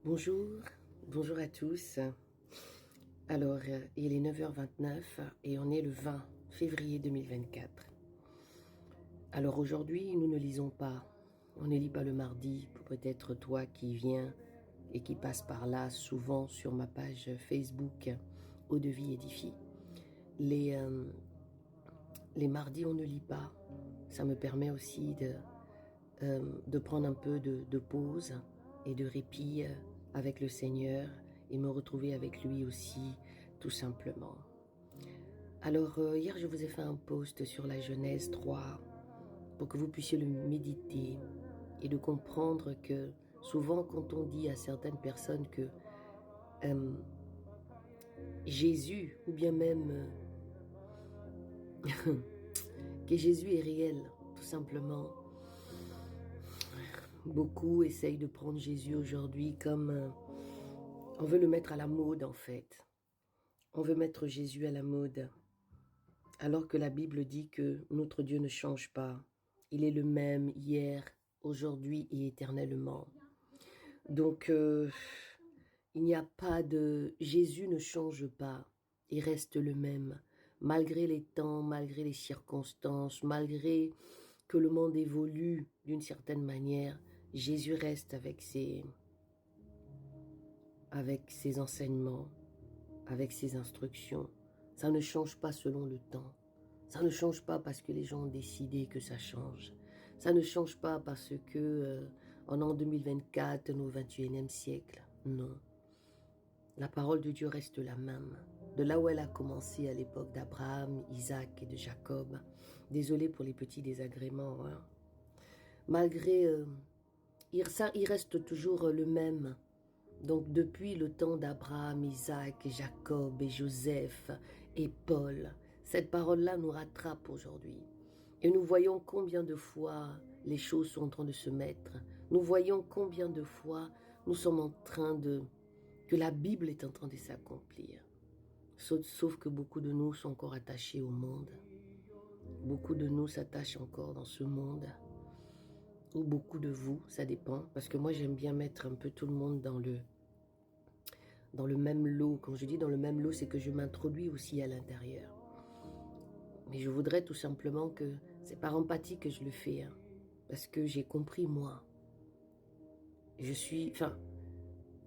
Bonjour, bonjour à tous. Alors, il est 9h29 et on est le 20 février 2024. Alors aujourd'hui, nous ne lisons pas. On ne lit pas le mardi, pour peut-être toi qui viens et qui passe par là souvent sur ma page Facebook Eau de vie édifie. Les mardis, on ne lit pas. Ça me permet aussi de prendre un peu de pause et de répit avec le Seigneur et me retrouver avec lui aussi, tout simplement. Alors, hier, je vous ai fait un post sur la Genèse 3 pour que vous puissiez le méditer et de comprendre que souvent, quand on dit à certaines personnes que Jésus, ou bien même que Jésus est réel, tout simplement, beaucoup essayent de prendre Jésus aujourd'hui comme on veut le mettre à la mode en fait. On veut mettre Jésus à la mode, alors que la Bible dit que notre Dieu ne change pas. Il est le même hier, aujourd'hui et éternellement. Donc, il n'y a pas de... Jésus ne change pas, il reste le même. Malgré les temps, malgré les circonstances, malgré que le monde évolue d'une certaine manière, Jésus reste avec ses enseignements, avec ses instructions. Ça ne change pas selon le temps. Ça ne change pas parce que les gens ont décidé que ça change. Ça ne change pas parce que en an 2024, nous au 21e siècle. Non. La parole de Dieu reste la même. De là où elle a commencé à l'époque d'Abraham, Isaac et de Jacob. Désolé pour les petits désagréments. Hein. Malgré, il reste toujours le même. Donc depuis le temps d'Abraham, Isaac, Jacob et Joseph et Paul, cette parole-là nous rattrape aujourd'hui. Et nous voyons combien de fois les choses sont en train de se mettre. Nous voyons combien de fois nous sommes en train que la Bible est en train de s'accomplir. Sauf que beaucoup de nous sont encore attachés au monde. Beaucoup de nous s'attachent encore dans ce monde. Ou beaucoup de vous, ça dépend. Parce que moi, j'aime bien mettre un peu tout le monde dans le même lot. Quand je dis dans le même lot, c'est que je m'introduis aussi à l'intérieur. Mais je voudrais tout simplement que, c'est par empathie que je le fais, hein, parce que j'ai compris moi.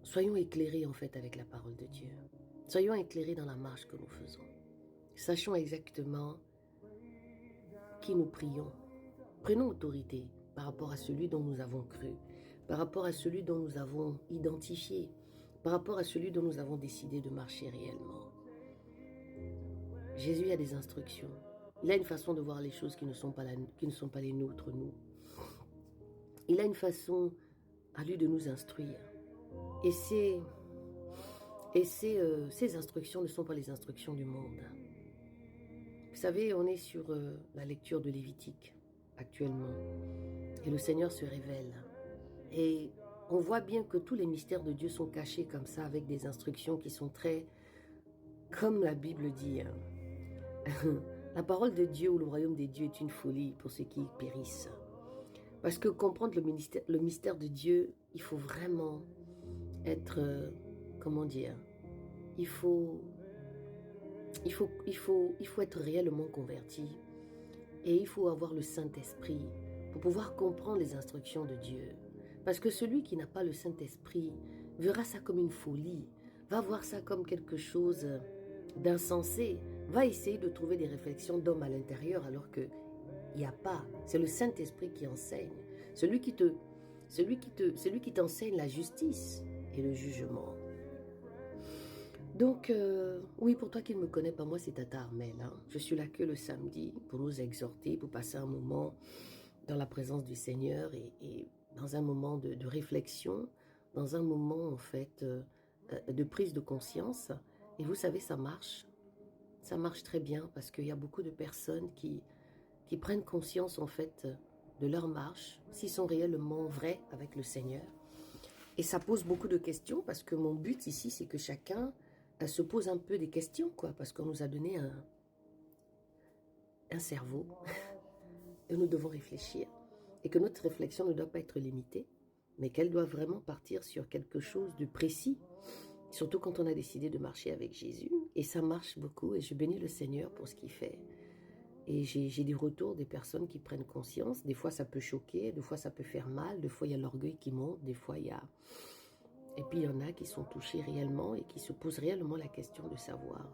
Soyons éclairés en fait avec la parole de Dieu. Soyons éclairés dans la marche que nous faisons. Sachons exactement qui nous prions. Prenons autorité par rapport à celui dont nous avons cru, par rapport à celui dont nous avons identifié, par rapport à celui dont nous avons décidé de marcher réellement. Jésus a des instructions. Il a une façon de voir les choses qui ne sont pas les nôtres, nous. Il a une façon à lui de nous instruire. Et ces instructions ne sont pas les instructions du monde. Vous savez, on est sur la lecture de Lévitique actuellement. Et le Seigneur se révèle. Et on voit bien que tous les mystères de Dieu sont cachés comme ça, avec des instructions qui sont très, comme la Bible dit, hein. La parole de Dieu ou le royaume des dieux est une folie pour ceux qui périssent. Parce que comprendre le mystère de Dieu, il faut vraiment être, comment dire, il faut être réellement converti. Et il faut avoir le Saint-Esprit pour pouvoir comprendre les instructions de Dieu. Parce que celui qui n'a pas le Saint-Esprit verra ça comme une folie, va voir ça comme quelque chose d'insensé, va essayer de trouver des réflexions d'homme à l'intérieur alors qu'il n'y a pas. C'est le Saint-Esprit qui enseigne. Celui qui t'enseigne la justice et le jugement. Donc, oui, pour toi qui ne me connais pas, moi c'est Tata Armel. Hein. Je suis là que le samedi pour nous exhorter, pour passer un moment dans la présence du Seigneur et dans un moment de réflexion, dans un moment en fait de prise de conscience. Et vous savez, ça marche très bien parce qu'il y a beaucoup de personnes qui prennent conscience en fait de leur marche, s'ils sont réellement vrais avec le Seigneur. Et ça pose beaucoup de questions parce que mon but ici, c'est que chacun se pose un peu des questions, quoi, parce qu'on nous a donné un cerveau et nous devons réfléchir et que notre réflexion ne doit pas être limitée. mais qu'elles doivent vraiment partir sur quelque chose de précis, surtout quand on a décidé de marcher avec Jésus. Et ça marche beaucoup, et je bénis le Seigneur pour ce qu'il fait. Et j'ai des retours des personnes qui prennent conscience. Des fois, ça peut choquer, des fois, ça peut faire mal, des fois, il y a l'orgueil qui monte, des fois, il y a... Et puis, il y en a qui sont touchés réellement et qui se posent réellement la question de savoir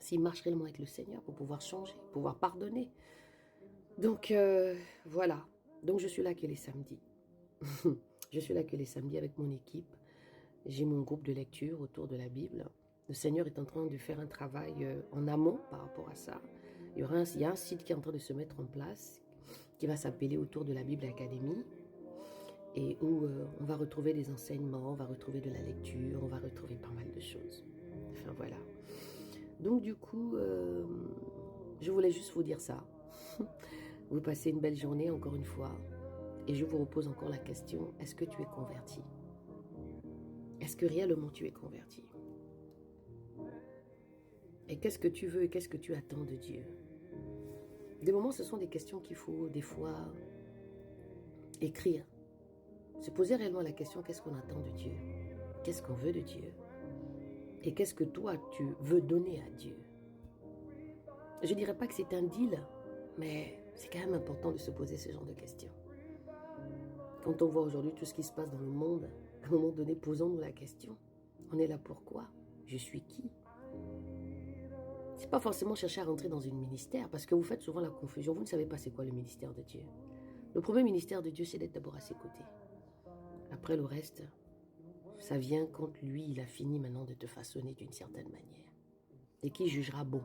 s'ils marchent réellement avec le Seigneur pour pouvoir changer, pouvoir pardonner. Donc, voilà. Donc, je suis là que les samedis. Je suis là que les samedis avec mon équipe. J'ai mon groupe de lecture autour de la Bible. Le Seigneur est en train de faire un travail en amont par rapport à ça. Il y a un site qui est en train de se mettre en place qui va s'appeler Autour de la Bible Académie et où on va retrouver des enseignements, on va retrouver de la lecture, on va retrouver pas mal de choses. Enfin voilà. Donc du coup, je voulais juste vous dire ça. Vous passez une belle journée encore une fois et je vous repose encore la question, est-ce que tu es converti? Est-ce que réellement tu es converti? Et qu'est-ce que tu veux et qu'est-ce que tu attends de Dieu? Des moments, ce sont des questions qu'il faut des fois écrire. Se poser réellement la question, qu'est-ce qu'on attend de Dieu? Qu'est-ce qu'on veut de Dieu? Et qu'est-ce que toi, tu veux donner à Dieu? Je ne dirais pas que c'est un deal, mais c'est quand même important de se poser ce genre de questions. Quand on voit aujourd'hui tout ce qui se passe dans le monde, à un moment donné, posons-nous la question. On est là pourquoi? Je suis qui? C'est pas forcément chercher à rentrer dans un ministère, parce que vous faites souvent la confusion. Vous ne savez pas c'est quoi le ministère de Dieu. Le premier ministère de Dieu, c'est d'être d'abord à ses côtés. Après le reste, ça vient quand lui, il a fini maintenant de te façonner d'une certaine manière. Et qui jugera bon.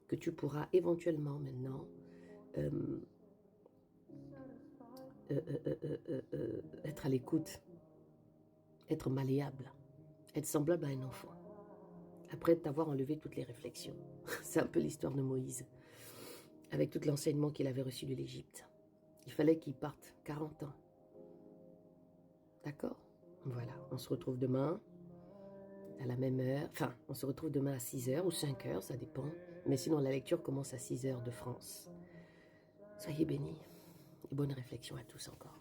Que tu pourras éventuellement maintenant être à l'écoute, être malléable, être semblable à un enfant. Après t'avoir enlevé toutes les réflexions. C'est un peu l'histoire de Moïse, avec tout l'enseignement qu'il avait reçu de l'Égypte. Il fallait qu'il parte 40 ans. D'accord? Voilà, on se retrouve demain à la même heure. Enfin, on se retrouve demain à 6h ou 5h, ça dépend. Mais sinon, la lecture commence à 6h de France. Soyez bénis et bonne réflexion à tous encore.